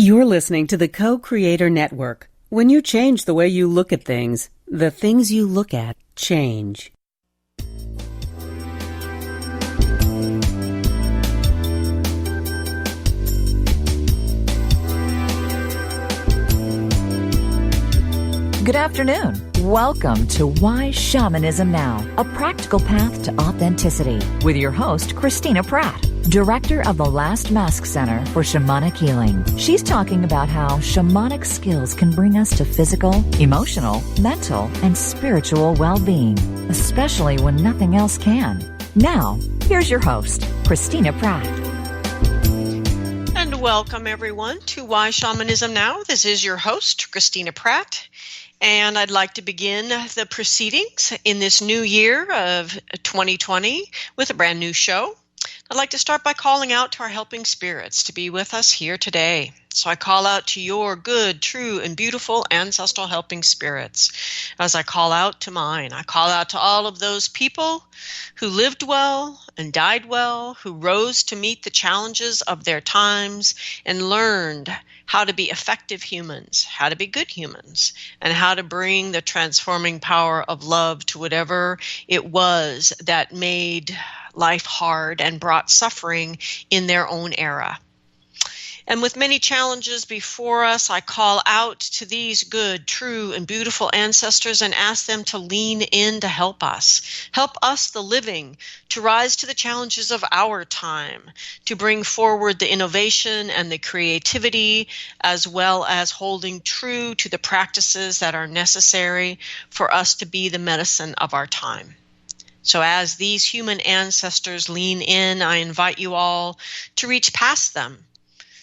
You're listening to the Co-Creator Network. When you change the way you look at things, the things you look at change. Good afternoon. Welcome to Why Shamanism Now, a practical path to authenticity, with your host, Christina Pratt, Director of the Last Mask Center for Shamanic Healing. She's talking about how shamanic skills can bring us to physical, emotional, mental, and spiritual well-being, especially when nothing else can. Now, here's your host, Christina Pratt. And welcome, everyone, to Why Shamanism Now. This is your host, Christina Pratt. And I'd like to begin the proceedings in this new year of 2020 with a brand new show. I'd like to start by calling out to our helping spirits to be with us here today. So I call out to your good, true, and beautiful ancestral helping spirits. As I call out to mine, I call out to all of those people who lived well and died well, who rose to meet the challenges of their times and learned how to be effective humans, how to be good humans, and how to bring the transforming power of love to whatever it was that made life hard and brought suffering in their own era. And with many challenges before us, I call out to these good, true, and beautiful ancestors and ask them to lean in to help us, the living, to rise to the challenges of our time, to bring forward the innovation and the creativity, as well as holding true to the practices that are necessary for us to be the medicine of our time. So as these human ancestors lean in, I invite you all to reach past them,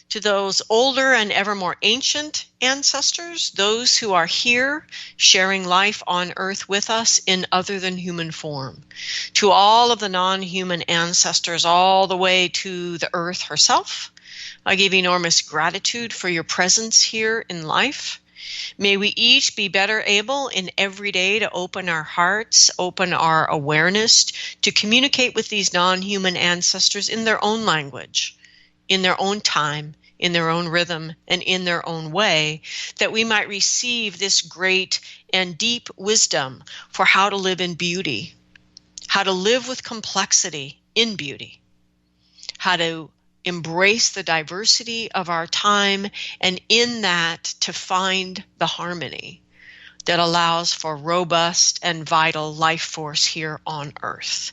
to those older and ever more ancient ancestors, those who are here sharing life on earth with us in other than human form, to all of the non-human ancestors all the way to the earth herself. I give enormous gratitude for your presence here in life. May we each be better able in every day to open our hearts, open our awareness, to communicate with these non-human ancestors in their own language, in their own time, in their own rhythm, and in their own way, that we might receive this great and deep wisdom for how to live in beauty, how to live with complexity in beauty, how to embrace the diversity of our time, and in that to find the harmony that allows for robust and vital life force here on earth.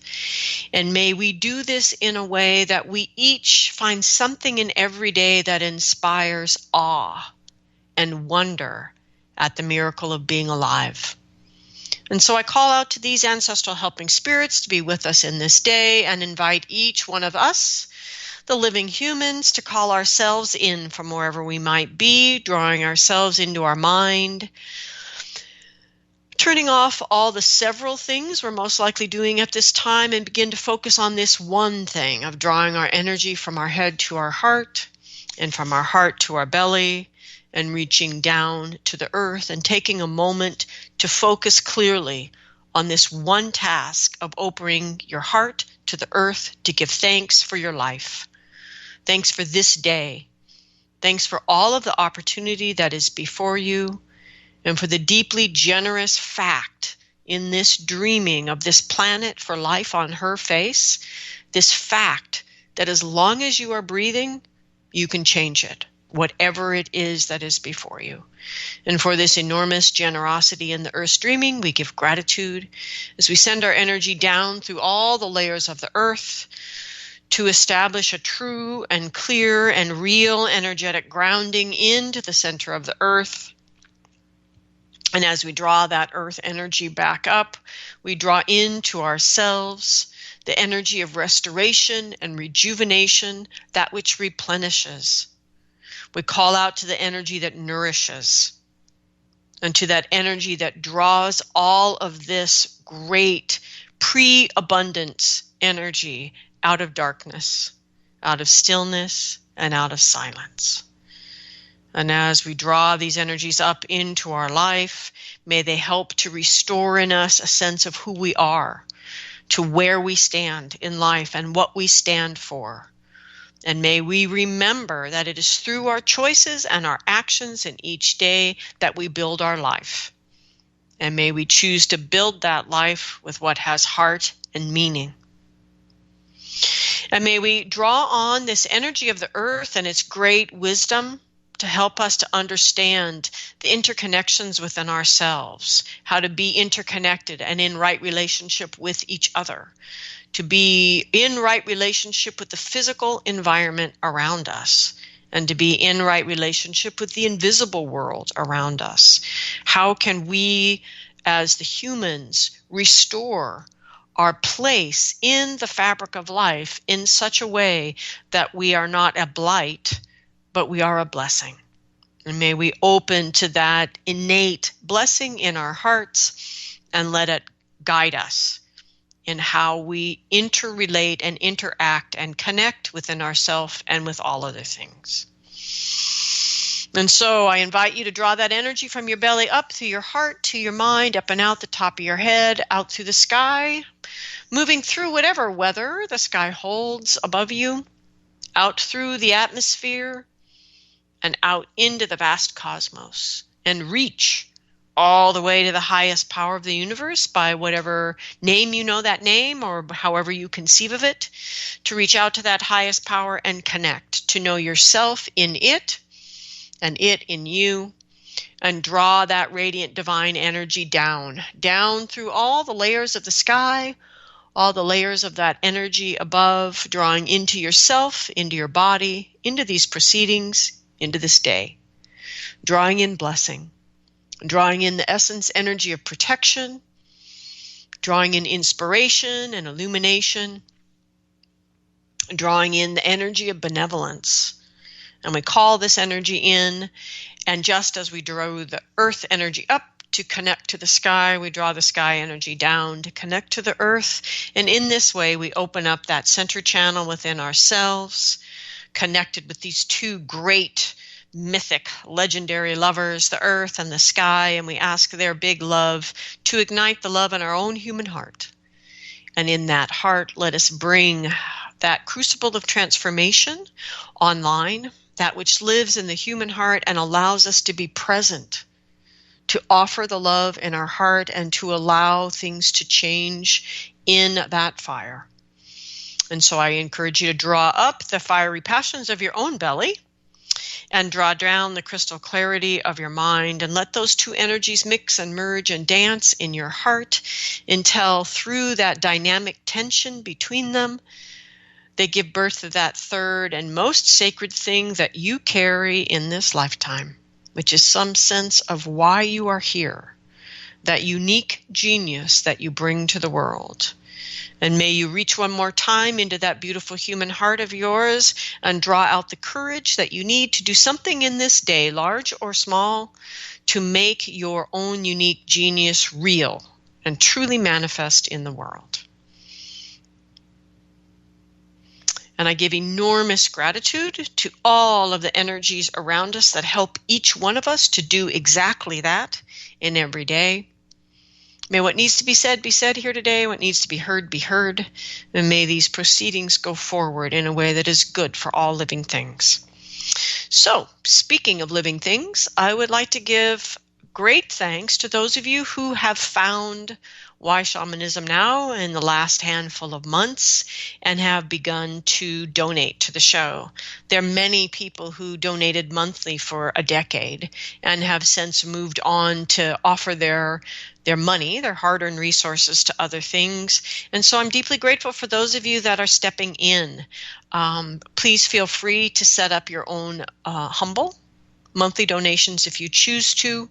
And may we do this in a way that we each find something in every day that inspires awe and wonder at the miracle of being alive. And so I call out to these ancestral helping spirits to be with us in this day and invite each one of us, the living humans, to call ourselves in from wherever we might be, drawing ourselves into our mind, turning off all the several things we're most likely doing at this time and begin to focus on this one thing of drawing our energy from our head to our heart and from our heart to our belly and reaching down to the earth and taking a moment to focus clearly on this one task of opening your heart to the earth to give thanks for your life. Thanks for this day. Thanks for all of the opportunity that is before you, and for the deeply generous fact in this dreaming of this planet for life on her face, this fact that as long as you are breathing, you can change it, whatever it is that is before you. And for this enormous generosity in the earth's dreaming, we give gratitude as we send our energy down through all the layers of the earth to establish a true and clear and real energetic grounding into the center of the earth. And as we draw that earth energy back up, we draw into ourselves the energy of restoration and rejuvenation, that which replenishes. We call out to the energy that nourishes and to that energy that draws all of this great pre-abundance energy out of darkness, out of stillness, and out of silence. And as we draw these energies up into our life, may they help to restore in us a sense of who we are, to where we stand in life and what we stand for. And may we remember that it is through our choices and our actions in each day that we build our life. And may we choose to build that life with what has heart and meaning. And may we draw on this energy of the earth and its great wisdom to help us to understand the interconnections within ourselves, how to be interconnected and in right relationship with each other, to be in right relationship with the physical environment around us, and to be in right relationship with the invisible world around us. How can we, as the humans, restore our place in the fabric of life in such a way that we are not a blight, but we are a blessing? And may we open to that innate blessing in our hearts and let it guide us in how we interrelate and interact and connect within ourselves and with all other things. And so I invite you to draw that energy from your belly up through your heart to your mind, up and out the top of your head, out through the sky, moving through whatever weather the sky holds above you, out through the atmosphere, and out into the vast cosmos, and reach all the way to the highest power of the universe by whatever name you know that name, or however you conceive of it, to reach out to that highest power and connect, to know yourself in it and it in you, and draw that radiant divine energy down through all the layers of the sky, all the layers of that energy above, drawing into yourself, into your body, into these proceedings, into this day, drawing in blessing, drawing in the essence energy of protection, drawing in inspiration and illumination, drawing in the energy of benevolence. And we call this energy in, and just as we drew the earth energy up to connect to the sky, we draw the sky energy down to connect to the earth. And in this way, we open up that center channel within ourselves, connected with these two great mythic, legendary lovers, the earth and the sky, and we ask their big love to ignite the love in our own human heart. And in that heart, let us bring that crucible of transformation online, that which lives in the human heart and allows us to be present, to offer the love in our heart and to allow things to change in that fire. And so I encourage you to draw up the fiery passions of your own belly and draw down the crystal clarity of your mind, and let those two energies mix and merge and dance in your heart until through that dynamic tension between them, they give birth to that third and most sacred thing that you carry in this lifetime, which is some sense of why you are here, that unique genius that you bring to the world. And may you reach one more time into that beautiful human heart of yours and draw out the courage that you need to do something in this day, large or small, to make your own unique genius real and truly manifest in the world. And I give enormous gratitude to all of the energies around us that help each one of us to do exactly that in every day. May what needs to be said here today, what needs to be heard, and may these proceedings go forward in a way that is good for all living things. So, speaking of living things, I would like to give great thanks to those of you who have found Why Shamanism Now in the last handful of months and have begun to donate to the show. There are many people who donated monthly for a decade and have since moved on to offer their money, their hard-earned resources to other things. And so I'm deeply grateful for those of you that are stepping in. Please feel free to set up your own humble monthly donations if you choose to.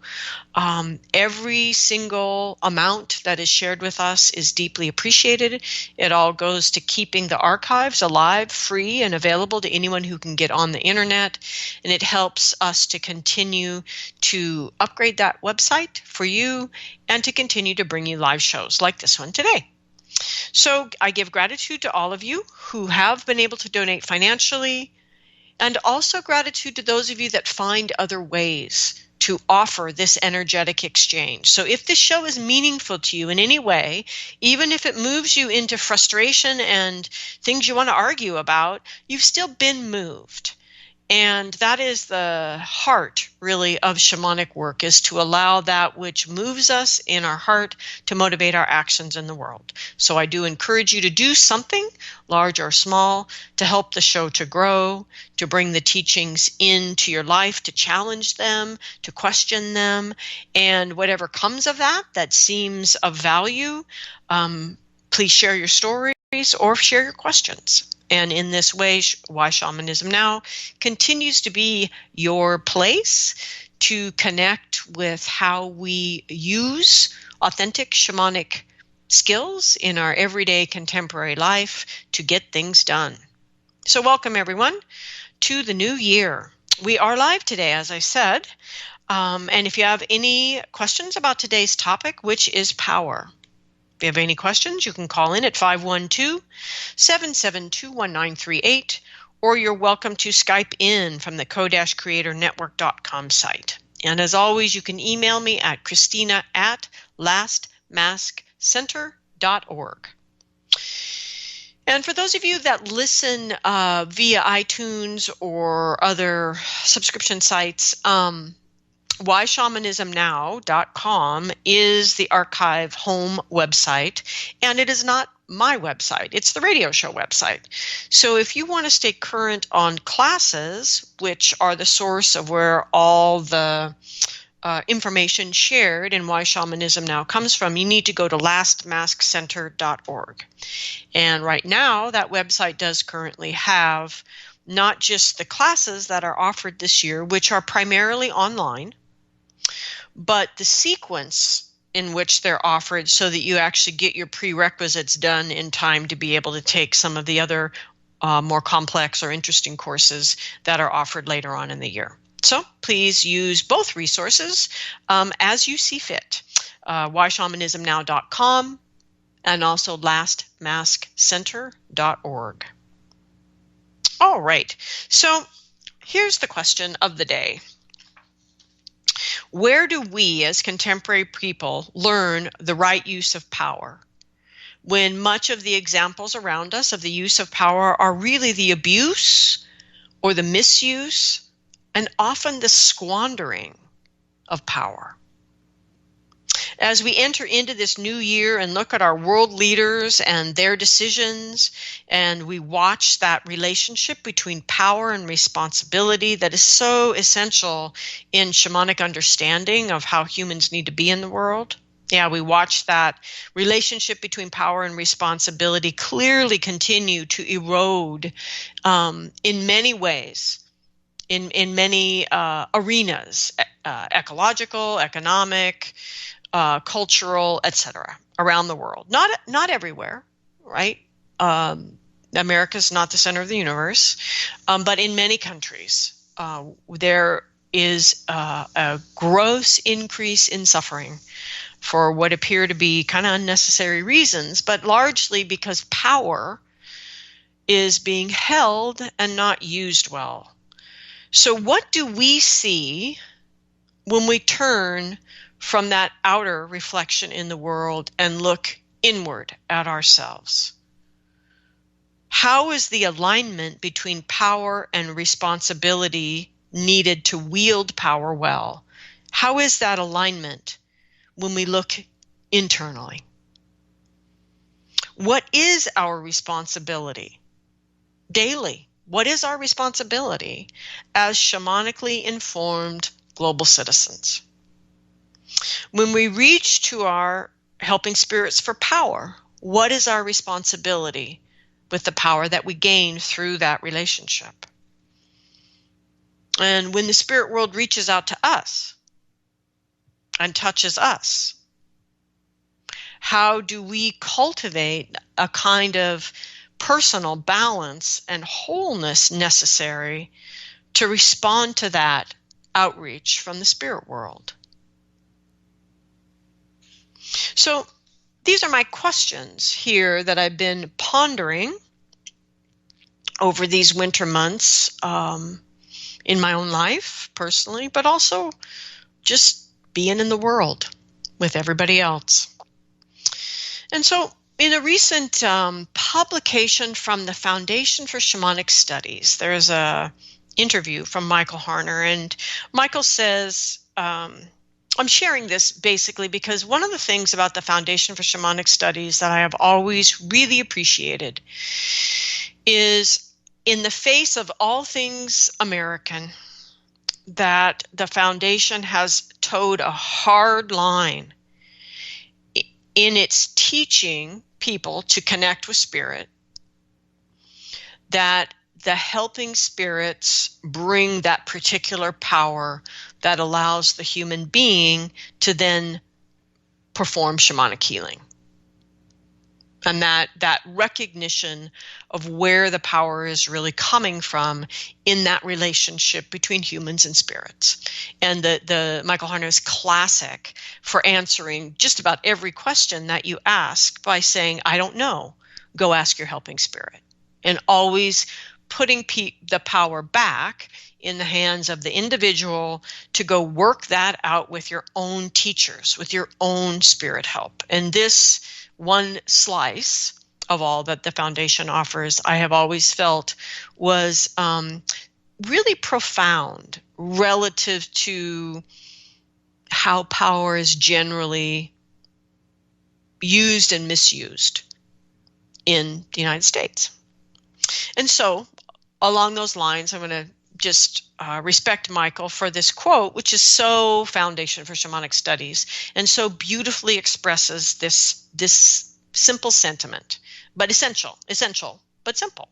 Every single amount that is shared with us is deeply appreciated. It all goes to keeping the archives alive, free, and available to anyone who can get on the internet. And it helps us to continue to upgrade that website for you and to continue to bring you live shows like this one today. So I give gratitude to all of you who have been able to donate financially, and also gratitude to those of you that find other ways to offer this energetic exchange. So if this show is meaningful to you in any way, even if it moves you into frustration and things you want to argue about, you've still been moved. And that is the heart, really, of shamanic work, is to allow that which moves us in our heart to motivate our actions in the world. So I do encourage you to do something, large or small, to help the show to grow, to bring the teachings into your life, to challenge them, to question them. And whatever comes of that, that seems of value, please share your stories or share your questions. And in this way, Why Shamanism Now continues to be your place to connect with how we use authentic shamanic skills in our everyday contemporary life to get things done. So welcome, everyone, to the new year. We are live today, as I said. And if you have any questions about today's topic, which is power, if you have any questions, you can call in at 512-772-1938, or you're welcome to Skype in from the co-creatornetwork.com site. And as always, you can email me at christina@lastmaskcenter.org. And for those of you that listen via iTunes or other subscription sites, whyshamanismnow.com is the archive home website, and it is not my website. It's the radio show website. So if you want to stay current on classes, which are the source of where all the information shared in Why Shamanism Now comes from, you need to go to lastmaskcenter.org. And right now, that website does currently have not just the classes that are offered this year, which are primarily online, but the sequence in which they're offered so that you actually get your prerequisites done in time to be able to take some of the other more complex or interesting courses that are offered later on in the year. So please use both resources as you see fit. whyshamanismnow.com and also lastmaskcenter.org. All right, so here's the question of the day. Where do we as contemporary people learn the right use of power when much of the examples around us of the use of power are really the abuse or the misuse and often the squandering of power? As we enter into this new year and look at our world leaders and their decisions, and we watch that relationship between power and responsibility that is so essential in shamanic understanding of how humans need to be in the world. Yeah, we watch that relationship between power and responsibility clearly continue to erode in many ways, in many arenas, ecological, economic, cultural, etc., around the world. Not everywhere, right? America's not the center of the universe, but in many countries, there is a gross increase in suffering for what appear to be kind of unnecessary reasons, but largely because power is being held and not used well. So what do we see when we turn from that outer reflection in the world and look inward at ourselves? How is the alignment between power and responsibility needed to wield power well? How is that alignment when we look internally? What is our responsibility daily? What is our responsibility as shamanically informed global citizens? When we reach to our helping spirits for power, what is our responsibility with the power that we gain through that relationship? And when the spirit world reaches out to us and touches us, how do we cultivate a kind of personal balance and wholeness necessary to respond to that outreach from the spirit world? So these are my questions here that I've been pondering over these winter months in my own life personally, but also just being in the world with everybody else. And so in a recent publication from the Foundation for Shamanic Studies, there's a interview from Michael Harner, and Michael says, I'm sharing this basically because one of the things about the Foundation for Shamanic Studies that I have always really appreciated is, in the face of all things American, that the Foundation has towed a hard line in its teaching people to connect with spirit, that the helping spirits bring that particular power that allows the human being to then perform shamanic healing. And that recognition of where the power is really coming from in that relationship between humans and spirits. And the Michael Harner is classic for answering just about every question that you ask by saying, I don't know, go ask your helping spirit. And always putting the power back in the hands of the individual to go work that out with your own teachers, with your own spirit help. And this one slice of all that the Foundation offers, I have always felt was really profound relative to how power is generally used and misused in the United States. And so along those lines, I'm going to just respect Michael for this quote, which is so Foundation for Shamanic Studies and so beautifully expresses this simple sentiment, but essential, but simple.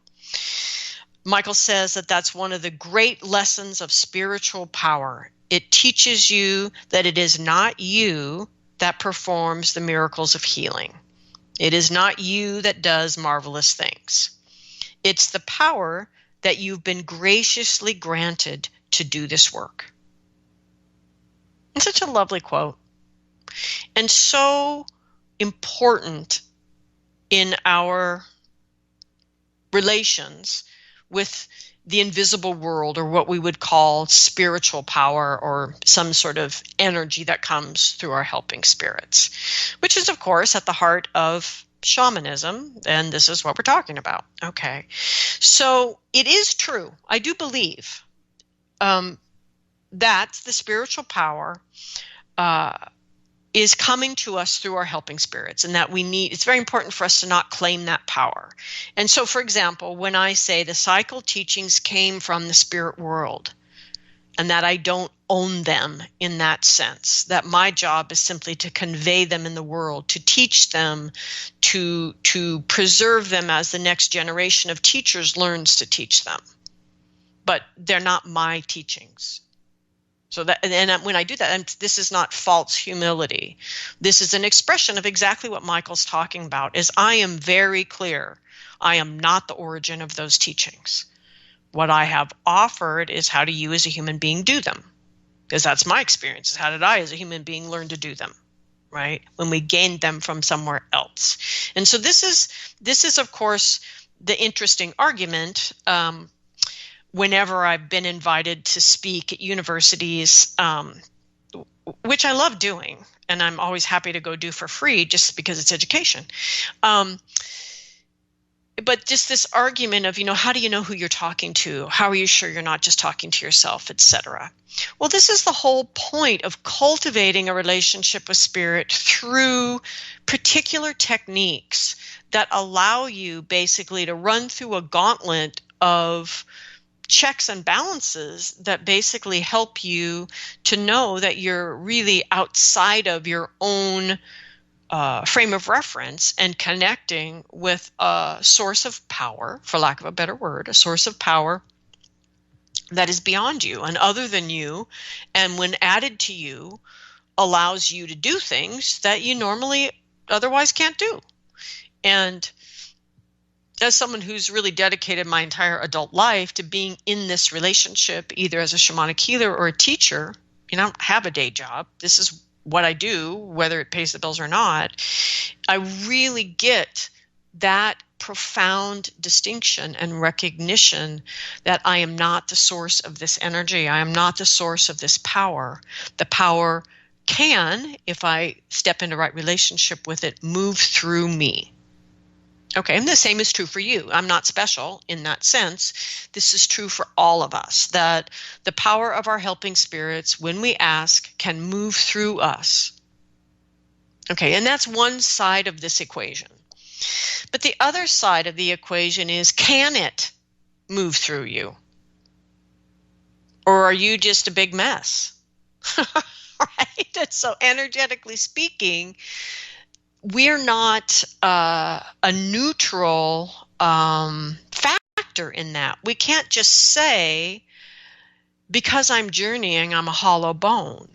Michael says that that's one of the great lessons of spiritual power. It teaches you that it is not you that performs the miracles of healing. It is not you that does marvelous things. It's the power that you've been graciously granted to do this work. It's such a lovely quote, and so important in our relations with the invisible world, or what we would call spiritual power, or some sort of energy that comes through our helping spirits, which is, of course, at the heart of shamanism, and this is what we're talking about. Okay, so it is true. I do believe that the spiritual power is coming to us through our helping spirits, and that it's very important for us to not claim that power. And so, for example, when I say the cycle teachings came from the spirit world, and that I don't own them in that sense, that my job is simply to convey them in the world, to teach them, to preserve them as the next generation of teachers learns to teach them. But they're not my teachings. So that, and when I do that, and this is not false humility. This is an expression of exactly what Michael's talking about, is I am very clear. I am not the origin of those teachings. What I have offered is how do you as a human being do them? Because that's my experience. How did I as a human being learn to do them, right? When we gained them from somewhere else. And so this is of course, the interesting argument whenever I've been invited to speak at universities, which I love doing, and I'm always happy to go do for free just because it's education. But just this argument of, how do you know who you're talking to? How are you sure you're not just talking to yourself, etc.? Well, this is the whole point of cultivating a relationship with spirit through particular techniques that allow you basically to run through a gauntlet of checks and balances that basically help you to know that you're really outside of your own frame of reference and connecting with a source of power, for lack of a better word, a source of power that is beyond you and other than you, and when added to you, allows you to do things that you normally otherwise can't do. And as someone who's really dedicated my entire adult life to being in this relationship, either as a shamanic healer or a teacher, I don't have a day job. This is what I do, whether it pays the bills or not. I really get that profound distinction and recognition that I am not the source of this energy. I am not the source of this power. The power can, if I step into right relationship with it, move through me. Okay, and the same is true for you. I'm not special in that sense. This is true for all of us, that the power of our helping spirits, when we ask, can move through us. Okay, and that's one side of this equation. But the other side of the equation is, can it move through you? Or are you just a big mess? Right? And so energetically speaking, we're not a neutral factor in that. We can't just say, because I'm journeying, I'm a hollow bone.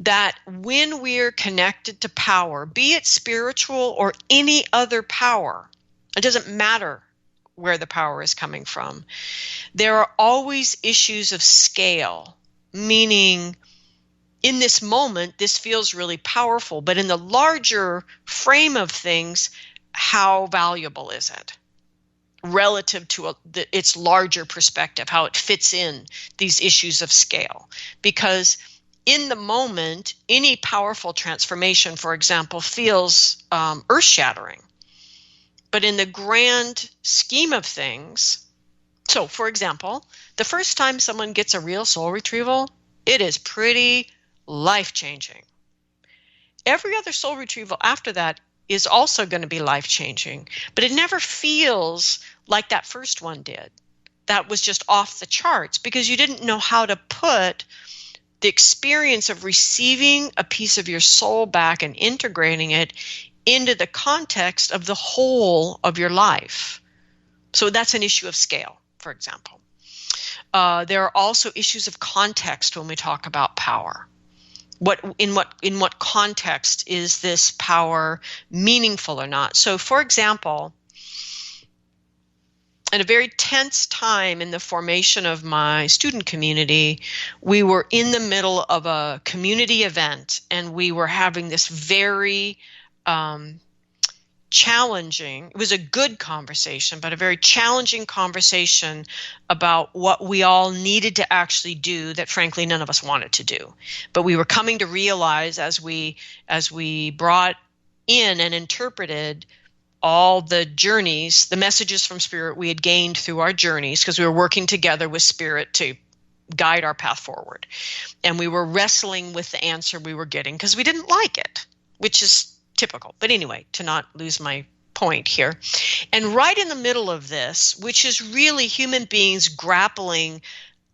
That when we're connected to power, be it spiritual or any other power, it doesn't matter where the power is coming from, there are always issues of scale, meaning in this moment, this feels really powerful, but in the larger frame of things, how valuable is it relative to its larger perspective, how it fits in these issues of scale? Because in the moment, any powerful transformation, for example, feels earth-shattering. But in the grand scheme of things, so for example, the first time someone gets a real soul retrieval, it is pretty life-changing. Every other soul retrieval after that is also going to be life-changing, but it never feels like that first one did. That was just off the charts because you didn't know how to put the experience of receiving a piece of your soul back and integrating it into the context of the whole of your life. So that's an issue of scale, for example. There are also issues of context when we talk about power. In what context is this power meaningful or not? So, for example, at a very tense time in the formation of my student community, we were in the middle of a community event, and we were having this very challenging, it was a good conversation, but a very challenging conversation about what we all needed to actually do that frankly none of us wanted to do. But we were coming to realize as we brought in and interpreted all the journeys, the messages from Spirit we had gained through our journeys, because we were working together with Spirit to guide our path forward. And we were wrestling with the answer we were getting because we didn't like it, which is typical. But anyway, to not lose my point here. And right in the middle of this, which is really human beings grappling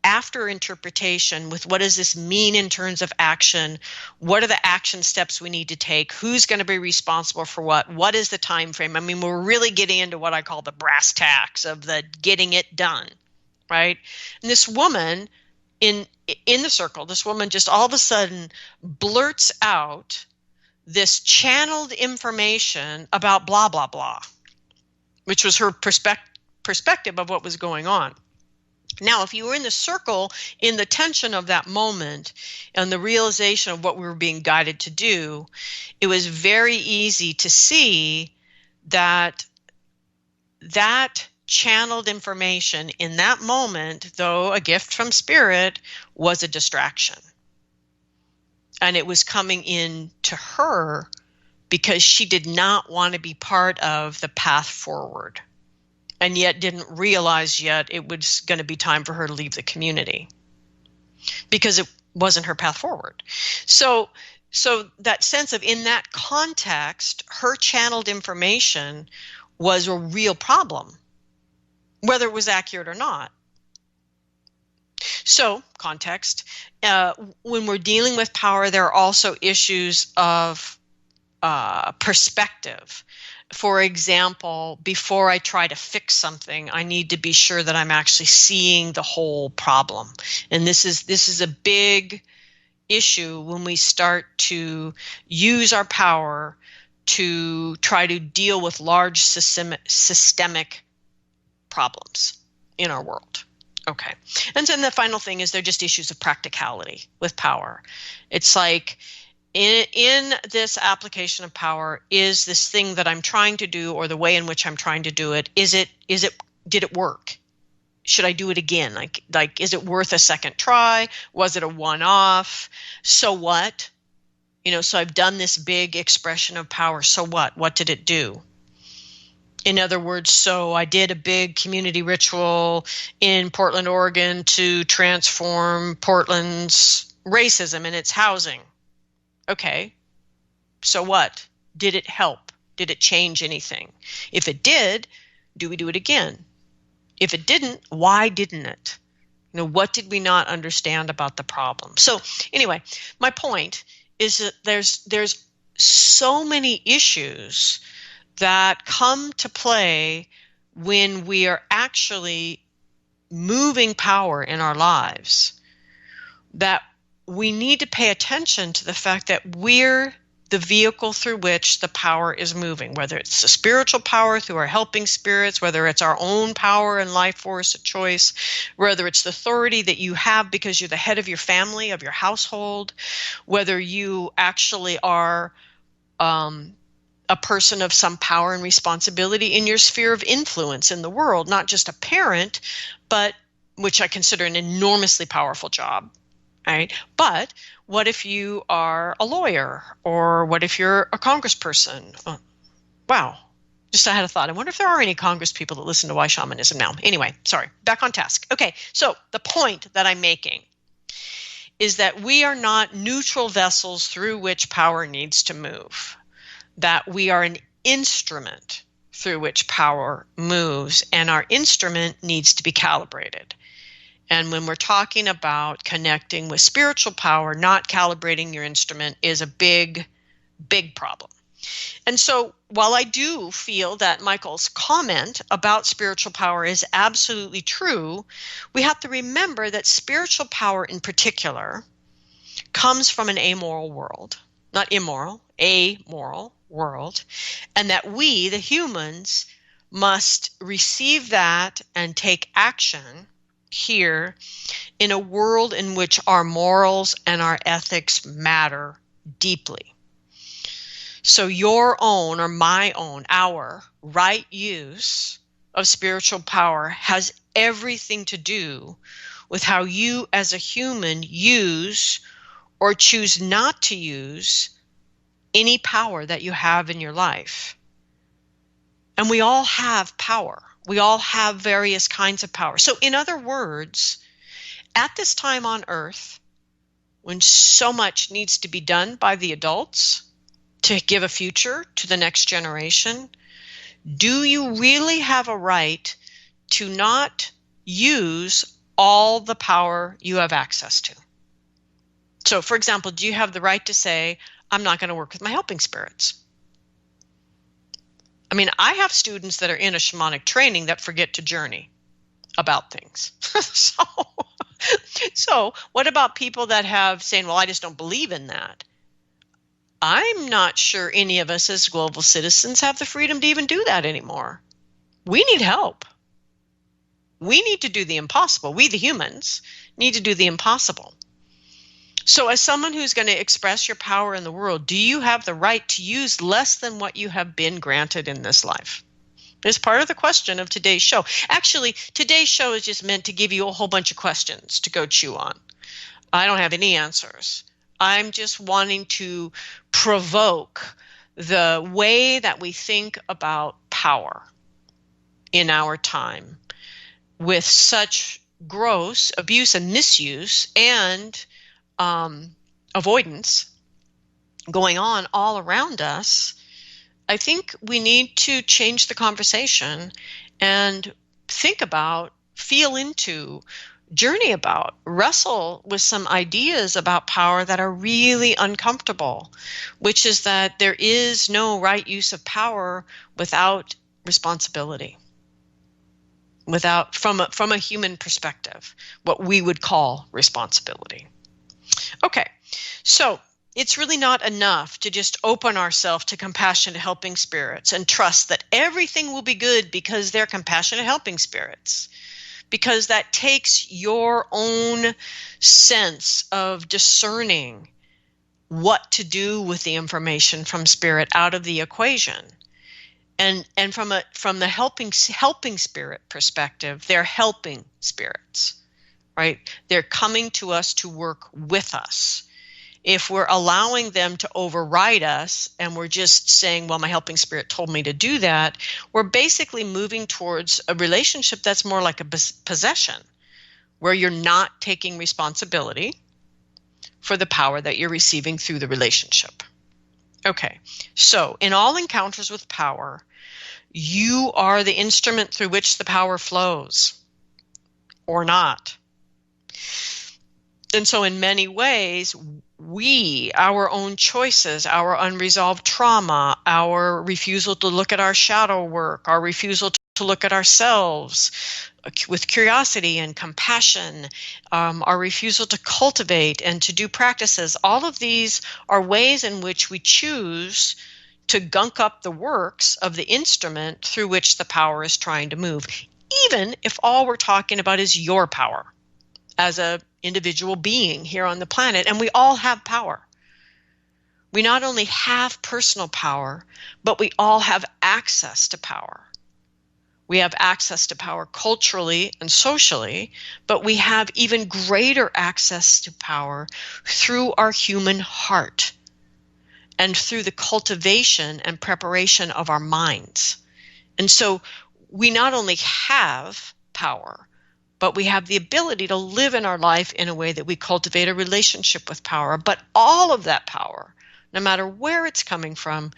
after interpretation with what does this mean in terms of action? What are the action steps we need to take? Who's going to be responsible for what? What is the time frame? I mean, we're really getting into what I call the brass tacks of the getting it done, right? And this woman in the circle, this woman just all of a sudden blurts out this channeled information about blah, blah, blah, which was her perspective of what was going on. Now, if you were in the circle, in the tension of that moment and the realization of what we were being guided to do, it was very easy to see that that channeled information in that moment, though a gift from Spirit, was a distraction. And it was coming in to her because she did not want to be part of the path forward, and yet didn't realize yet it was going to be time for her to leave the community because it wasn't her path forward. So that sense of, in that context, her channeled information was a real problem, whether it was accurate or not. So, context, when we're dealing with power, there are also issues of perspective. For example, before I try to fix something, I need to be sure that I'm actually seeing the whole problem. And this is a big issue when we start to use our power to try to deal with large systemic problems in our world. Okay. And then the final thing is, they're just issues of practicality with power. It's like in this application of power, is this thing that I'm trying to do, or the way in which I'm trying to do it, did it work? Should I do it again? Like, is it worth a second try? Was it a one-off? So what? So I've done this big expression of power. So what? What did it do? In other words, so I did a big community ritual in Portland, Oregon to transform Portland's racism in its housing. Okay. So what? Did it help? Did it change anything? If it did, do we do it again? If it didn't, why didn't it? What did we not understand about the problem? So anyway, my point is that there's so many issues that come to play when we are actually moving power in our lives, that we need to pay attention to the fact that we're the vehicle through which the power is moving, whether it's the spiritual power through our helping spirits, whether it's our own power and life force of choice, whether it's the authority that you have because you're the head of your family, of your household, whether you actually are a person of some power and responsibility in your sphere of influence in the world, not just a parent, but which I consider an enormously powerful job. Right? But what if you are a lawyer, or what if you're a congressperson? Oh, wow. Just I had a thought. I wonder if there are any congress people that listen to Why Shamanism now. Anyway, sorry, back on task. Okay, so the point that I'm making is that we are not neutral vessels through which power needs to move, that we are an instrument through which power moves, and our instrument needs to be calibrated. And when we're talking about connecting with spiritual power, not calibrating your instrument is a big, big problem. And so while I do feel that Michael's comment about spiritual power is absolutely true, we have to remember that spiritual power in particular comes from an amoral world, not immoral, amoral world, and that we, the humans, must receive that and take action here in a world in which our morals and our ethics matter deeply. So your own, or my own, our right use of spiritual power has everything to do with how you as a human use or choose not to use any power that you have in your life. And we all have power. We all have various kinds of power. So in other words, at this time on earth, when so much needs to be done by the adults to give a future to the next generation, do you really have a right to not use all the power you have access to? So for example, do you have the right to say, I'm not going to work with my helping spirits? I mean, I have students that are in a shamanic training that forget to journey about things. So what about people that have saying, well, I just don't believe in that? I'm not sure any of us as global citizens have the freedom to even do that anymore. We need help. We need to do the impossible. We, the humans, need to do the impossible. So as someone who's going to express your power in the world, do you have the right to use less than what you have been granted in this life? It's part of the question of today's show. Actually, today's show is just meant to give you a whole bunch of questions to go chew on. I don't have any answers. I'm just wanting to provoke the way that we think about power in our time with such gross abuse and misuse and avoidance going on all around us. I think we need to change the conversation and think about, feel into, journey about, wrestle with some ideas about power that are really uncomfortable, which is that there is no right use of power without responsibility, without from a human perspective, what we would call responsibility. Okay, so it's really not enough to just open ourselves to compassionate helping spirits and trust that everything will be good because they're compassionate helping spirits, because that takes your own sense of discerning what to do with the information from spirit out of the equation. And from the helping spirit perspective, they're helping spirits, right? They're coming to us to work with us. If we're allowing them to override us and we're just saying, well, my helping spirit told me to do that, we're basically moving towards a relationship that's more like a possession, where you're not taking responsibility for the power that you're receiving through the relationship. Okay, so in all encounters with power, you are the instrument through which the power flows, or not. And so in many ways, our own choices, our unresolved trauma, our refusal to look at our shadow work, our refusal to look at ourselves with curiosity and compassion, our refusal to cultivate and to do practices, all of these are ways in which we choose to gunk up the works of the instrument through which the power is trying to move, even if all we're talking about is your power as a individual being here on the planet. And we all have power. We not only have personal power, but we all have access to power. We have access to power culturally and socially, but we have even greater access to power through our human heart and through the cultivation and preparation of our minds. And so we not only have power, but we have the ability to live in our life in a way that we cultivate a relationship with power. But all of that power, no matter where it's coming from,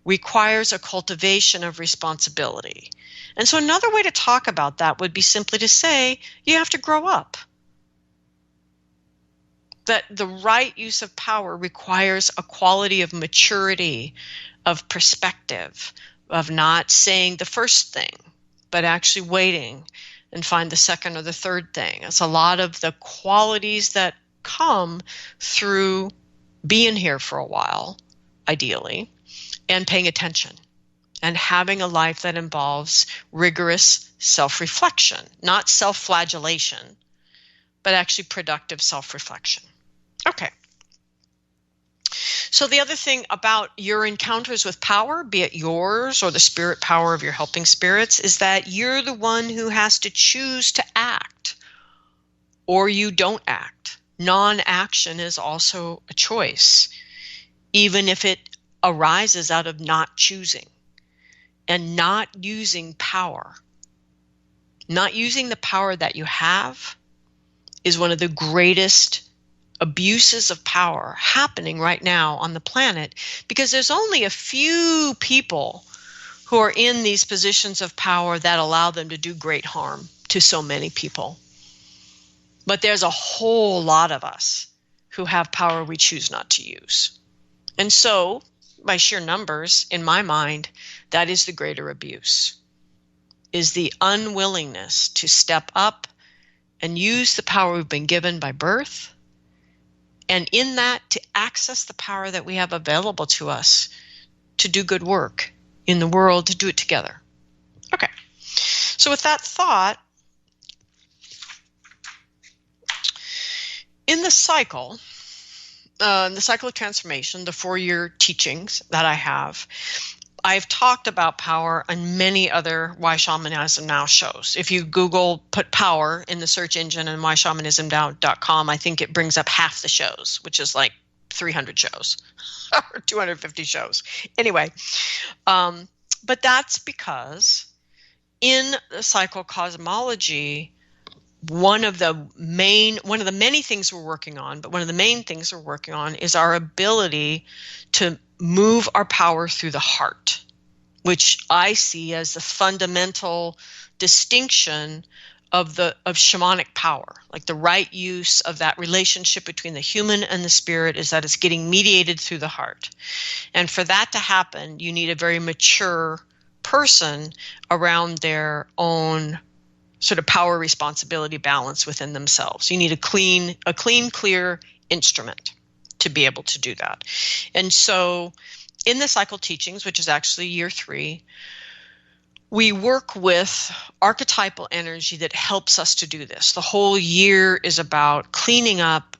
requires a cultivation of responsibility. And so another way to talk about that would be simply to say, you have to grow up. That the right use of power requires a quality of maturity, of perspective, of not saying the first thing, but actually waiting and find the second or the third thing. It's a lot of the qualities that come through being here for a while, ideally, and paying attention and having a life that involves rigorous self-reflection, not self-flagellation, but actually productive self-reflection. Okay. So the other thing about your encounters with power, be it yours or the spirit power of your helping spirits, is that you're the one who has to choose to act, or you don't act. Non-action is also a choice, even if it arises out of not choosing and not using power. Not using the power that you have is one of the greatest abuses of power happening right now on the planet, because there's only a few people who are in these positions of power that allow them to do great harm to so many people. But there's a whole lot of us who have power we choose not to use. And so, by sheer numbers, in my mind, that is the greater abuse, is the unwillingness to step up and use the power we've been given by birth, and in that, to access the power that we have available to us to do good work in the world, to do it together. Okay. So with that thought, in the cycle of transformation, the 4-year teachings that I have, I've talked about power on many other Why Shamanism Now shows. If you put power in the search engine and whyshamanismnow.com, I think it brings up half the shows, which is like 300 shows or 250 shows. Anyway, but that's because in the cycle cosmology, one of the many things we're working on, but one of the main things we're working on is our ability to move our power through the heart, which I see as the fundamental distinction of shamanic power. Like the right use of that relationship between the human and the spirit is that it's getting mediated through the heart. And for that to happen, you need a very mature person around their own sort of power responsibility balance within themselves. You need a clean, clear instrument to be able to do that. And so in the cycle teachings, which is actually year 3, we work with archetypal energy that helps us to do this. The whole year is about cleaning up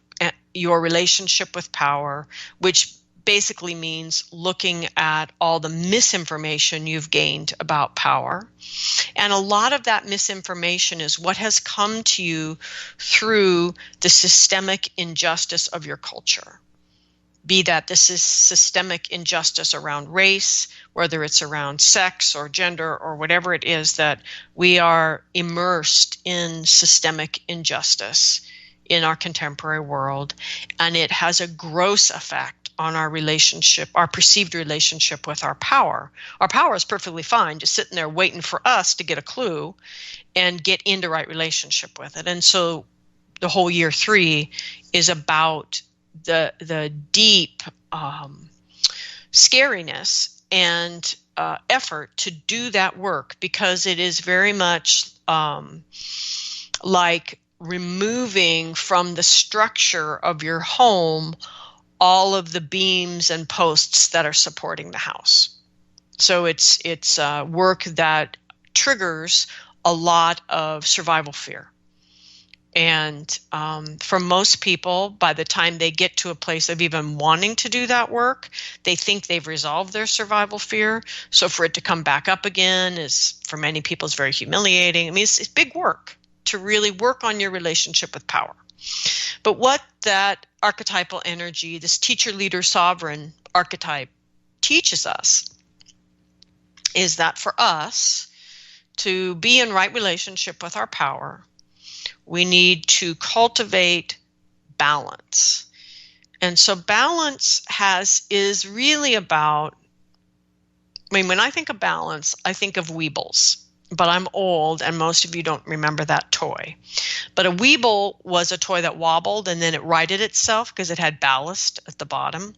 your relationship with power, which basically means looking at all the misinformation you've gained about power. And a lot of that misinformation is what has come to you through the systemic injustice of your culture. Be that this is systemic injustice around race, whether it's around sex or gender or whatever it is, that we are immersed in systemic injustice in our contemporary world. And it has a gross effect on our relationship, our perceived relationship with our power. Our power is perfectly fine, just sitting there waiting for us to get a clue and get into right relationship with it. And so the whole year 3 is about the deep scariness and effort to do that work, because it is very much like removing from the structure of your home all of the beams and posts that are supporting the house. So it's work that triggers a lot of survival fear. And for most people, by the time they get to a place of even wanting to do that work, they think they've resolved their survival fear. So for it to come back up again is, for many people, is very humiliating. I mean, it's big work to really work on your relationship with power. But what that archetypal energy, this teacher, leader, sovereign archetype teaches us is that for us to be in right relationship with our power, we need to cultivate balance. And so balance is really about, I mean, when I think of balance, I think of Weebles. But I'm old, and most of you don't remember that toy. But a Weeble was a toy that wobbled, and then it righted itself because it had ballast at the bottom.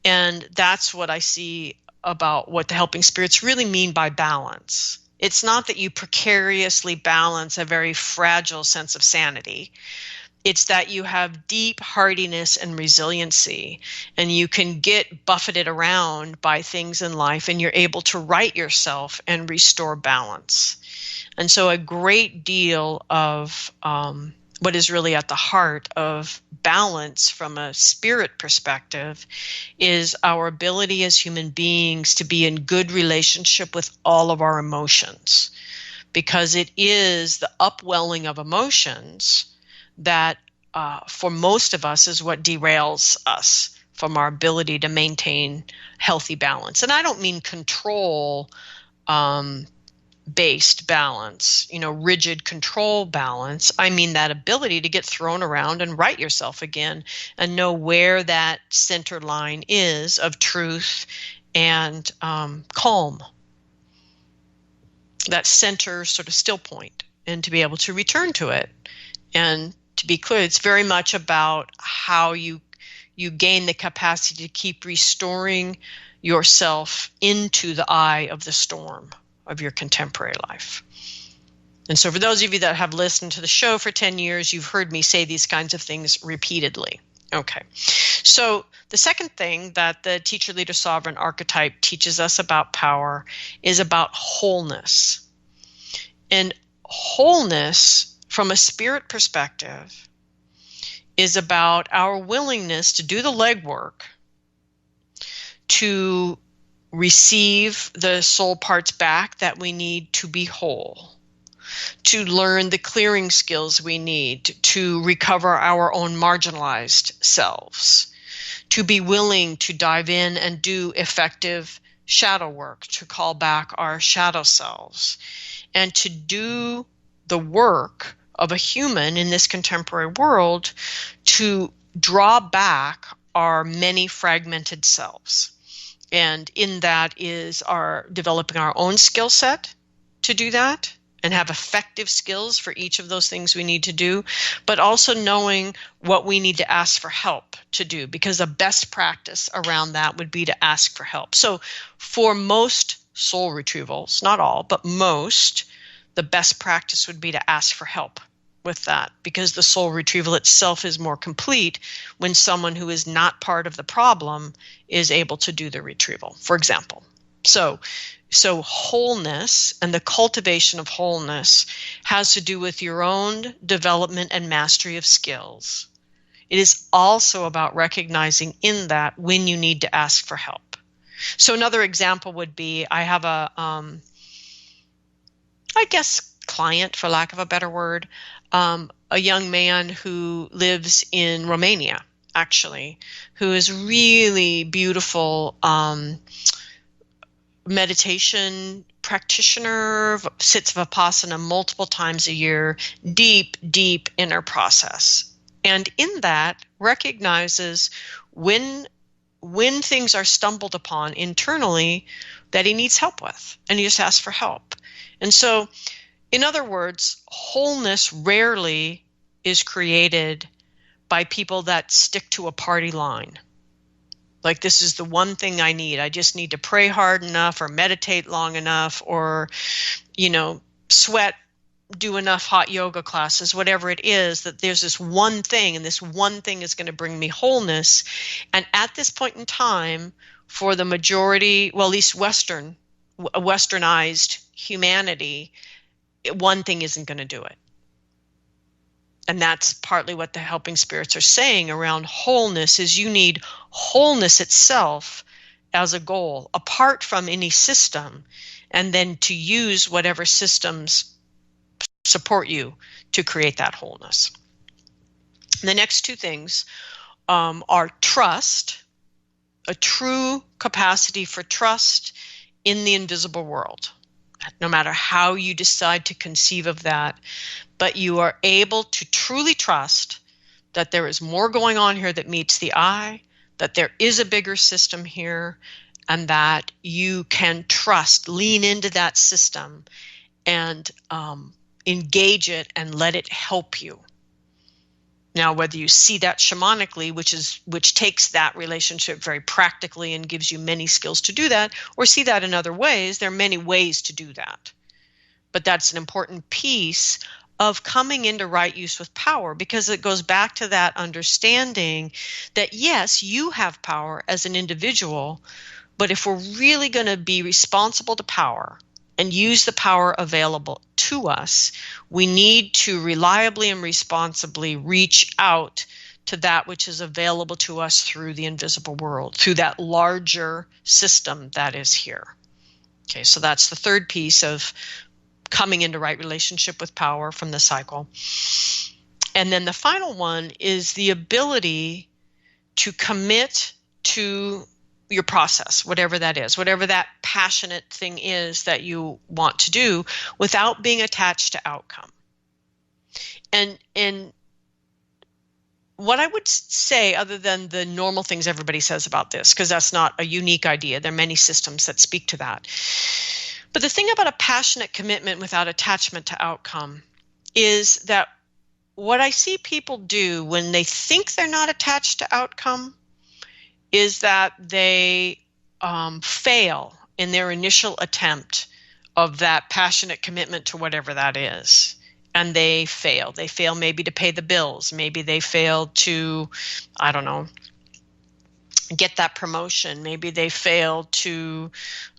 And that's what I see about what the helping spirits really mean by balance. It's not that you precariously balance a very fragile sense of sanity. It's that you have deep hardiness and resiliency, and you can get buffeted around by things in life, and you're able to right yourself and restore balance. And so a great deal of what is really at the heart of balance from a spirit perspective is our ability as human beings to be in good relationship with all of our emotions, because it is the upwelling of emotions that for most of us is what derails us from our ability to maintain healthy balance. And I don't mean control based balance, rigid control balance. I mean that ability to get thrown around and right yourself again and know where that center line is of truth and calm, that center sort of still point, and to be able to return to it. And to be clear, it's very much about how you gain the capacity to keep restoring yourself into the eye of the storm of your contemporary life. And so for those of you that have listened to the show for 10 years, you've heard me say these kinds of things repeatedly. Okay. So the second thing that the teacher, leader, sovereign archetype teaches us about power is about wholeness. And wholeness, from a spirit perspective, is about our willingness to do the legwork to receive the soul parts back that we need to be whole, to learn the clearing skills we need to recover our own marginalized selves, to be willing to dive in and do effective shadow work to call back our shadow selves, and to do the work of a human in this contemporary world to draw back our many fragmented selves. And in that is our developing our own skill set to do that and have effective skills for each of those things we need to do, but also knowing what we need to ask for help to do, because a best practice around that would be to ask for help. So for most soul retrievals, not all, but most, the best practice would be to ask for help with that, because the soul retrieval itself is more complete when someone who is not part of the problem is able to do the retrieval, for example. So wholeness and the cultivation of wholeness has to do with your own development and mastery of skills. it is also about recognizing in that when you need to ask for help. So another example would be, I have a, I guess, client, for lack of a better word, a young man who lives in Romania, actually, who is really beautiful meditation practitioner, sits Vipassana multiple times a year, deep, deep inner process. And in that, recognizes when things are stumbled upon internally that he needs help with, and he just asks for help. And so, in other words, wholeness rarely is created by people that stick to a party line. Like, this is the one thing I need. I just need to pray hard enough or meditate long enough or, sweat, do enough hot yoga classes, whatever it is, that there's this one thing, and this one thing is going to bring me wholeness. And at this point in time, for the majority, well, at least westernized humanity, one thing isn't going to do it. And that's partly what the helping spirits are saying around wholeness, is you need wholeness itself as a goal, apart from any system, and then to use whatever systems support you to create that wholeness. The next two things are trust, a true capacity for trust in the invisible world, no matter how you decide to conceive of that. But you are able to truly trust that there is more going on here that meets the eye, that there is a bigger system here, and that you can trust, lean into that system and engage it and let it help you. Now, whether you see that shamanically, which takes that relationship very practically and gives you many skills to do that, or see that in other ways, there are many ways to do that. But that's an important piece of coming into right use with power, because it goes back to that understanding that, yes, you have power as an individual, but if we're really going to be responsible to power and use the power available to us, we need to reliably and responsibly reach out to that which is available to us through the invisible world, through that larger system that is here. Okay, so that's the third piece of coming into right relationship with power from the cycle. And then the final one is the ability to commit to your process, whatever that is, whatever that passionate thing is that you want to do, without being attached to outcome. And what I would say, other than the normal things everybody says about this, because that's not a unique idea, there are many systems that speak to that. But the thing about a passionate commitment without attachment to outcome is that what I see people do when they think they're not attached to outcome is that they fail in their initial attempt of that passionate commitment to whatever that is. And they fail. They fail maybe to pay the bills. Maybe they fail to, I don't know, get that promotion. Maybe they fail to,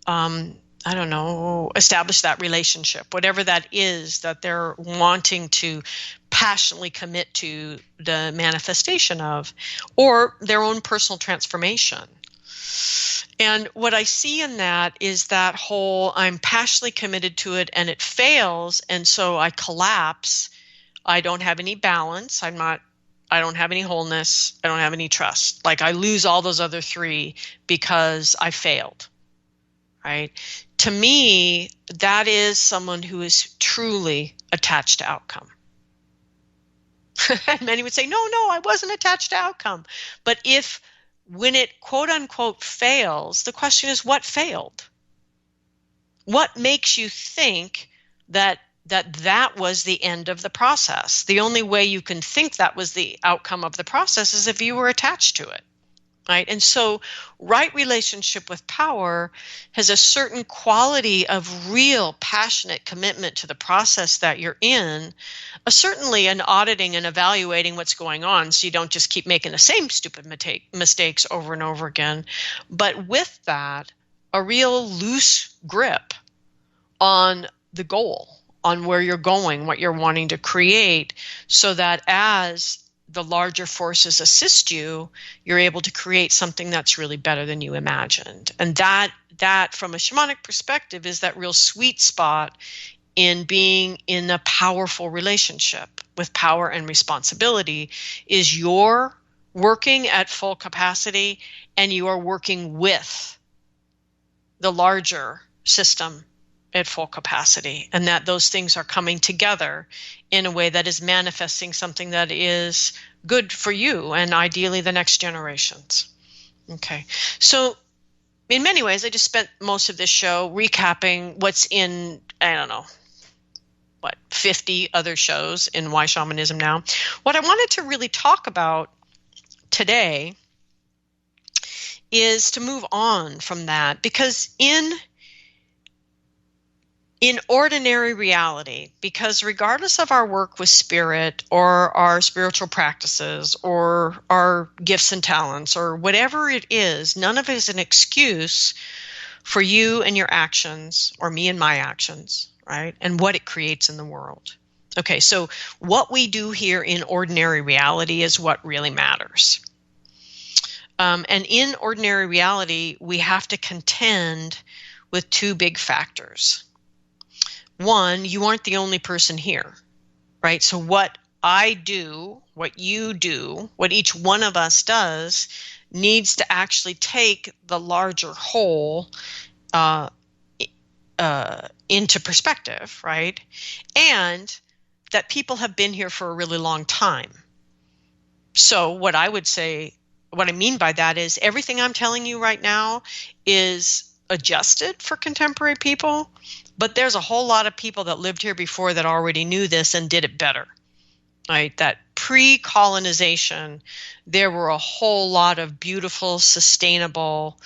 I don't know, establish that relationship, whatever that is that they're wanting to passionately commit to the manifestation of, or their own personal transformation. And what I see in that is that whole, I'm passionately committed to it and it fails, and so I collapse. I don't have any balance. I don't have any wholeness. I don't have any trust. Like, I lose all those other three because I failed, right? To me, that is someone who is truly attached to outcome. And many would say, no, I wasn't attached to outcome. But when it quote unquote fails, the question is, what failed? What makes you think that was the end of the process? The only way you can think that was the outcome of the process is if you were attached to it. Right? And so right relationship with power has a certain quality of real passionate commitment to the process that you're in, certainly an auditing and evaluating what's going on so you don't just keep making the same stupid mistakes over and over again. But with that, a real loose grip on the goal, on where you're going, what you're wanting to create, so that as the larger forces assist you, you're able to create something that's really better than you imagined. And that from a shamanic perspective is that real sweet spot in being in a powerful relationship with power and responsibility, is you're working at full capacity and you are working with the larger system at full capacity, and that those things are coming together in a way that is manifesting something that is good for you and ideally the next generations. Okay. So in many ways, I just spent most of this show recapping what's in, 50 other shows in Why Shamanism Now. What I wanted to really talk about today is to move on from that, because in ordinary reality, because regardless of our work with spirit or our spiritual practices or our gifts and talents or whatever it is, none of it is an excuse for you and your actions or me and my actions, right? And what it creates in the world. Okay, so what we do here in ordinary reality is what really matters. And in ordinary reality, we have to contend with two big factors. One, you aren't the only person here, right? So what I do, what you do, what each one of us does needs to actually take the larger whole into perspective, right? And that people have been here for a really long time. So what I mean by that is everything I'm telling you right now is adjusted for contemporary people, but there's a whole lot of people that lived here before that already knew this and did it better, right? That pre-colonization, there were a whole lot of beautiful, sustainable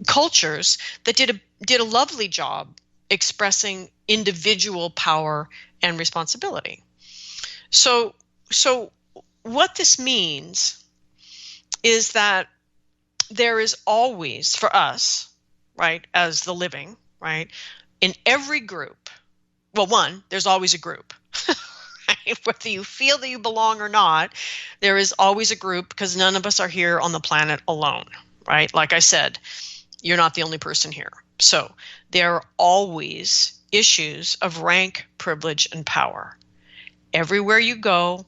cultures that did a lovely job expressing individual power and responsibility. So what this means is that there is always, for us, right, as the living, right, in every group, well, one, there's always a group. Right? Whether you feel that you belong or not, there is always a group, because none of us are here on the planet alone, right? Like I said, you're not the only person here. So there are always issues of rank, privilege, and power. Everywhere you go,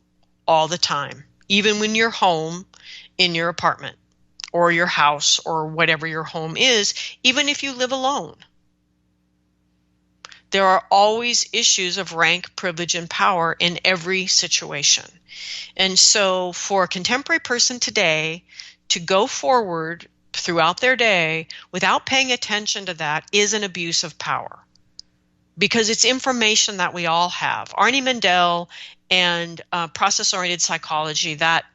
all the time, even when you're home in your apartment or your house or whatever your home is, even if you live alone. There are always issues of rank, privilege, and power in every situation. And so for a contemporary person today to go forward throughout their day without paying attention to that is an abuse of power, because it's information that we all have. Arnie Mindell and process-oriented psychology, that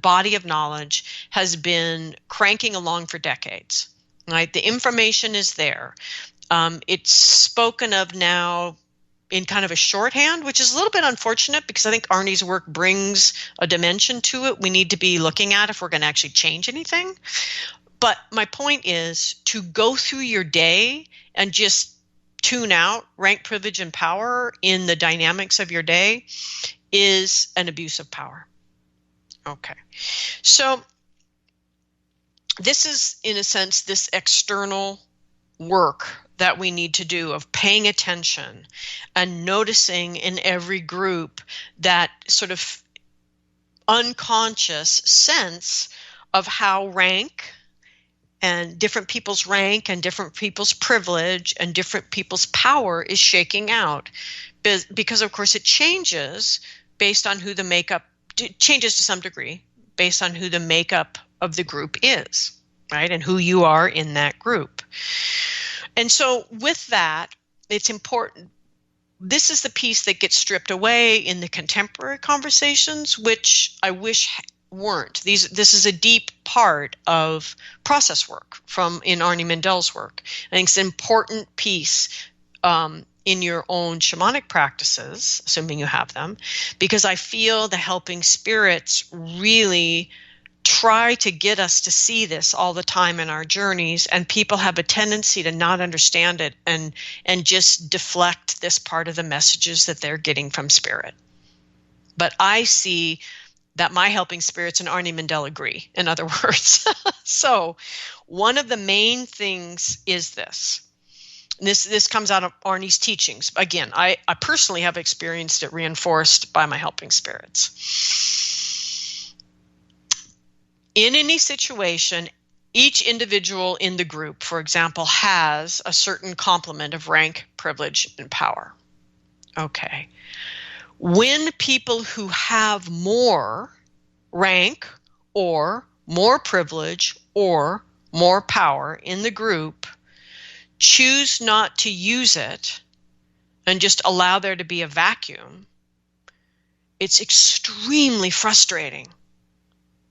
body of knowledge has been cranking along for decades. Right? The information is there. It's spoken of now in kind of a shorthand, which is a little bit unfortunate, because I think Arnie's work brings a dimension to it we need to be looking at if we're going to actually change anything. But my point is to go through your day and just tune out rank, privilege, and power in the dynamics of your day is an abuse of power. Okay. So this is, in a sense, this external work that we need to do of paying attention and noticing in every group that sort of unconscious sense of how rank and different people's rank and different people's privilege and different people's power is shaking out. Because, of course, it changes based on who the makeup, changes to some degree based on who the makeup of the group is, right? And who you are in that group. And so with that, it's important. This is the piece that gets stripped away in the contemporary conversations, which I wish weren't. This is a deep part of process work in Arnie Mindell's work. I think it's an important piece in your own shamanic practices, assuming you have them, because I feel the helping spirits really try to get us to see this all the time in our journeys, and people have a tendency to not understand it and just deflect this part of the messages that they're getting from spirit. But I see that my helping spirits and Arnie Mindell agree, in other words. So one of the main things is this. This comes out of Arnie's teachings. Again, I personally have experienced it reinforced by my helping spirits. In any situation, each individual in the group, for example, has a certain complement of rank, privilege, and power. Okay. When people who have more rank or more privilege or more power in the group choose not to use it and just allow there to be a vacuum, it's extremely frustrating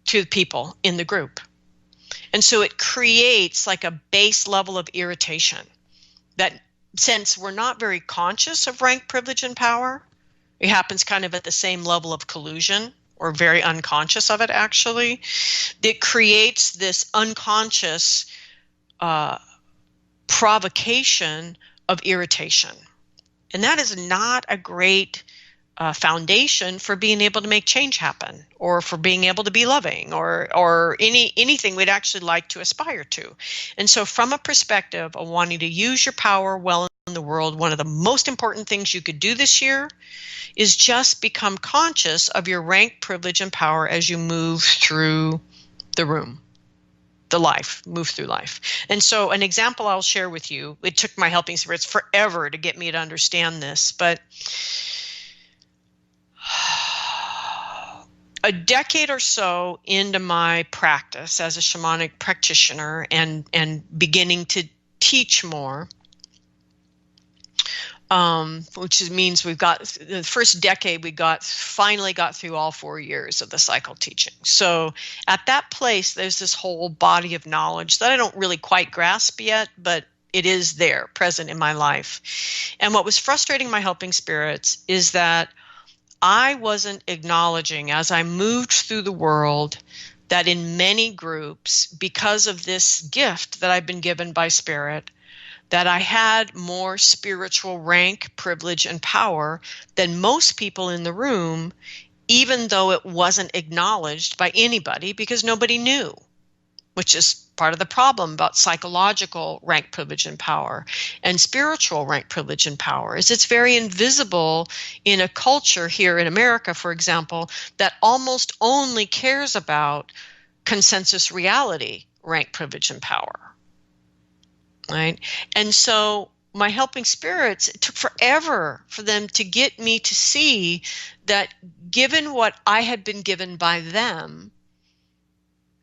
to the people in the group. And so it creates like a base level of irritation that, since we're not very conscious of rank, privilege, and power, it happens kind of at the same level of collusion, or very unconscious of it, actually. It creates this unconscious provocation of irritation. And that is not a great foundation for being able to make change happen, or for being able to be loving, or anything we'd actually like to aspire to. And so from a perspective of wanting to use your power well in the world, one of the most important things you could do this year is just become conscious of your rank, privilege, and power as you move through the room, move through life. And so an example I'll share with you, it took my helping spirits forever to get me to understand this, but a decade or so into my practice as a shamanic practitioner and beginning to teach more, which means we've got the first decade, finally got through all 4 years of the cycle teaching. So at that place, there's this whole body of knowledge that I don't really quite grasp yet, but it is there, present in my life. And what was frustrating my helping spirits is that I wasn't acknowledging, as I moved through the world, that in many groups, because of this gift that I've been given by Spirit, that I had more spiritual rank, privilege, and power than most people in the room, even though it wasn't acknowledged by anybody because nobody knew, which is part of the problem about psychological rank, privilege, and power. And spiritual rank, privilege, and power is it's very invisible in a culture here in America, for example, that almost only cares about consensus reality, rank, privilege, and power. Right? And so my helping spirits, it took forever for them to get me to see that given what I had been given by them,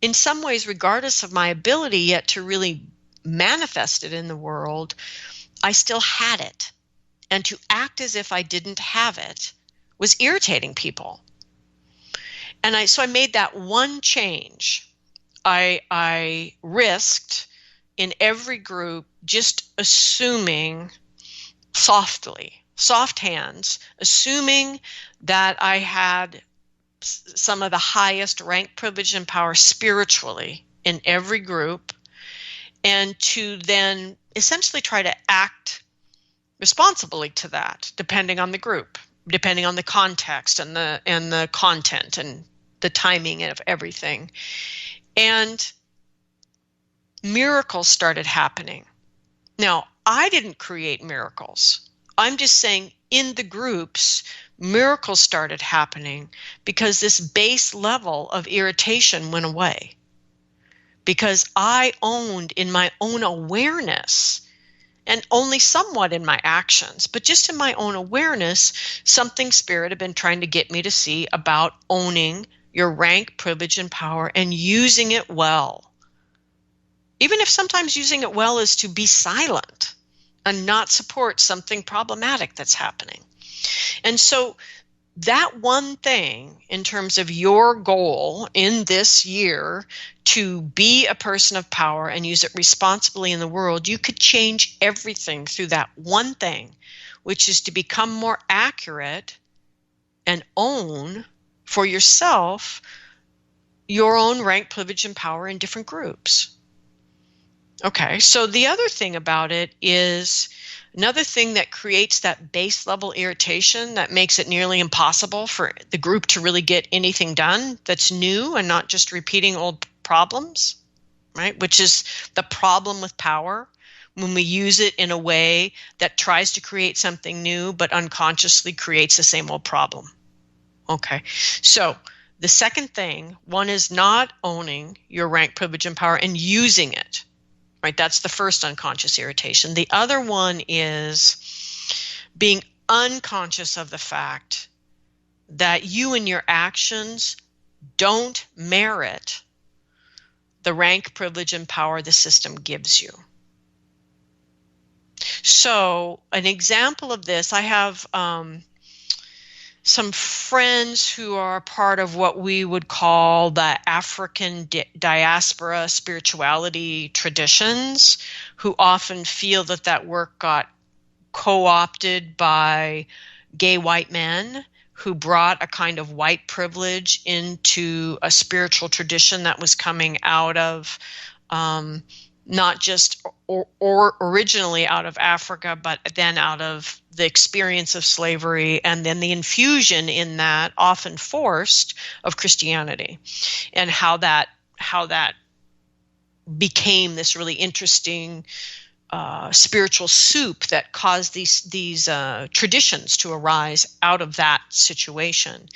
in some ways, regardless of my ability yet to really manifest it in the world, I still had it. And to act as if I didn't have it was irritating people. And so I made that one change. I risked in every group just assuming soft hands, assuming that I had some of the highest rank, privilege, and power spiritually in every group, and to then essentially try to act responsibly to that, depending on the group, depending on the context and the content and the timing of everything. And miracles started happening. Now, I didn't create miracles. I'm just saying in the groups, miracles started happening because this base level of irritation went away. Because I owned in my own awareness, and only somewhat in my actions, but just in my own awareness, something Spirit had been trying to get me to see about owning your rank, privilege, and power and using it well. Even if sometimes using it well is to be silent and not support something problematic that's happening. And so that one thing in terms of your goal in this year to be a person of power and use it responsibly in the world, you could change everything through that one thing, which is to become more accurate and own for yourself your own rank, privilege, and power in different groups. Okay, so the other thing about it is another thing that creates that base level irritation that makes it nearly impossible for the group to really get anything done that's new and not just repeating old problems, right? Which is the problem with power when we use it in a way that tries to create something new but unconsciously creates the same old problem. Okay, so the second thing, one is not owning your rank, privilege, and power and using it. Right, that's the first unconscious irritation. The other one is being unconscious of the fact that you and your actions don't merit the rank, privilege, and power the system gives you. So an example of this, I have some friends who are part of what we would call the African diaspora spirituality traditions, who often feel that that work got co-opted by gay white men who brought a kind of white privilege into a spiritual tradition that was coming out of not just or originally out of Africa, but then out of the experience of slavery, and then the infusion in that, often forced, of Christianity, and how that became this really interesting spiritual soup that caused these traditions to arise out of that situation.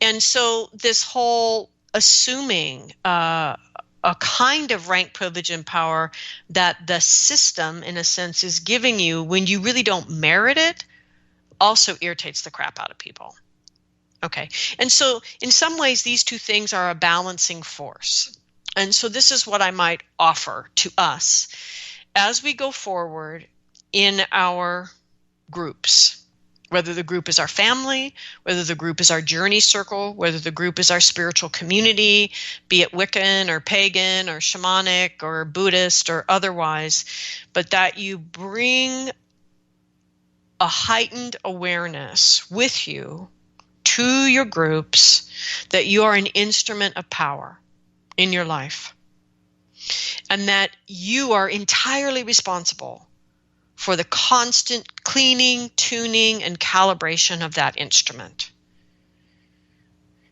And so this whole assuming a kind of rank, privilege, and power that the system, in a sense, is giving you when you really don't merit it also irritates the crap out of people. Okay, and so in some ways, these two things are a balancing force. And so this is what I might offer to us as we go forward in our groups, whether the group is our family, whether the group is our journey circle, whether the group is our spiritual community, be it Wiccan or pagan or shamanic or Buddhist or otherwise, but that you bring a heightened awareness with you to your groups, that you are an instrument of power in your life, and that you are entirely responsible for the constant cleaning, tuning, and calibration of that instrument.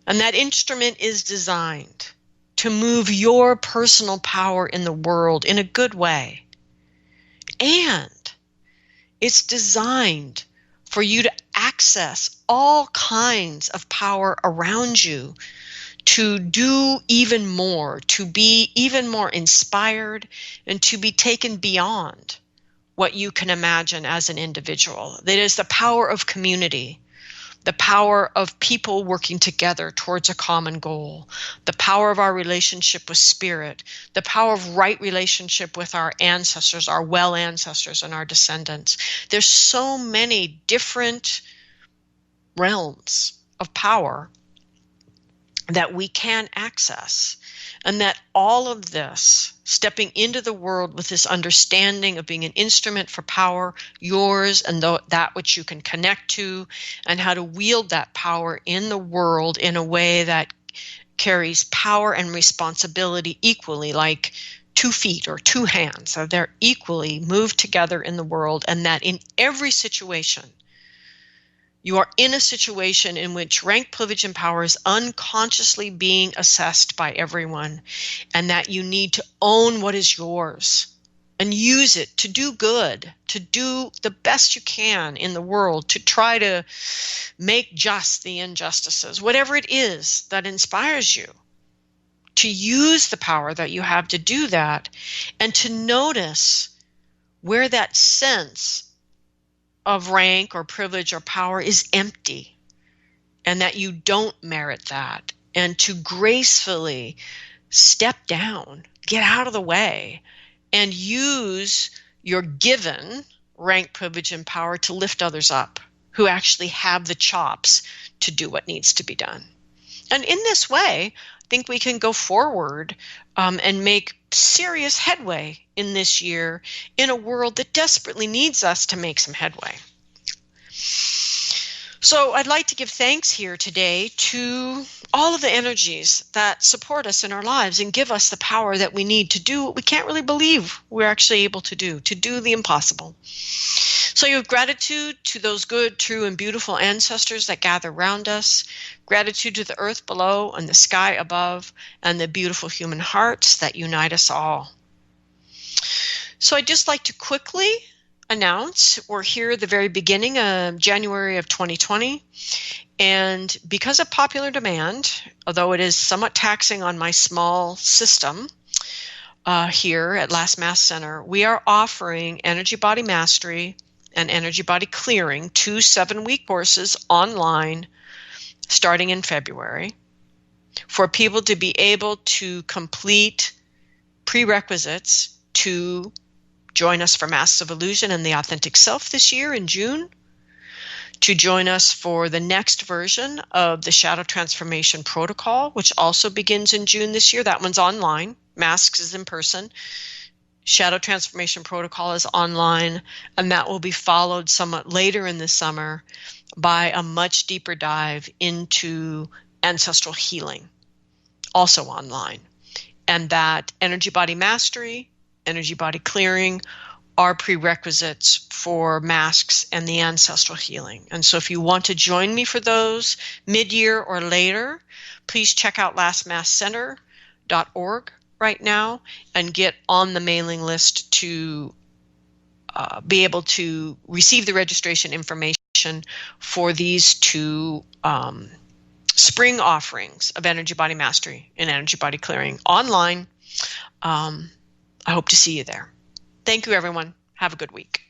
And that instrument is designed to move your personal power in the world in a good way. And it's designed for you to access all kinds of power around you, to do even more, to be even more inspired, and to be taken beyond what you can imagine as an individual. That is the power of community, the power of people working together towards a common goal, the power of our relationship with spirit, the power of right relationship with our ancestors, our well ancestors and our descendants. There's so many different realms of power that we can access, and that all of this, stepping into the world with this understanding of being an instrument for power, yours and that which you can connect to, and how to wield that power in the world in a way that carries power and responsibility equally, like 2 feet or 2 hands. So they're equally moved together in the world, and that in every situation, you are in a situation in which rank, privilege, and power is unconsciously being assessed by everyone, and that you need to own what is yours and use it to do good, to do the best you can in the world, to try to make just the injustices, whatever it is that inspires you, to use the power that you have to do that, and to notice where that sense of rank or privilege or power is empty, and that you don't merit that, and to gracefully step down, get out of the way, and use your given rank, privilege, and power to lift others up who actually have the chops to do what needs to be done. And in this way, I think we can go forward and make serious headway in this year in a world that desperately needs us to make some headway. So I'd like to give thanks here today to all of the energies that support us in our lives and give us the power that we need to do what we can't really believe we're actually able to do the impossible. So you have gratitude to those good, true, and beautiful ancestors that gather around us, gratitude to the earth below and the sky above, and the beautiful human hearts that unite us all. So I'd just like to quickly announce we're here at the very beginning of January of 2020, and because of popular demand, although it is somewhat taxing on my small system here at Last Mass Center, we are offering Energy Body Mastery and Energy Body Clearing, 2 7-week courses online starting in February for people to be able to complete prerequisites to join us for Masters of Illusion and the Authentic Self this year in June, to join us for the next version of the Shadow Transformation Protocol, which also begins in June this year. That one's online. Masks is in person. Shadow Transformation Protocol is online, and that will be followed somewhat later in the summer by a much deeper dive into ancestral healing, also online. And that Energy Body Mastery, Energy Body Clearing are prerequisites for masks and the ancestral healing. And so if you want to join me for those mid-year or later, please check out lastmasscenter.org right now and get on the mailing list to be able to receive the registration information for these 2 spring offerings of Energy Body Mastery and Energy Body Clearing online. I hope to see you there. Thank you, everyone. Have a good week.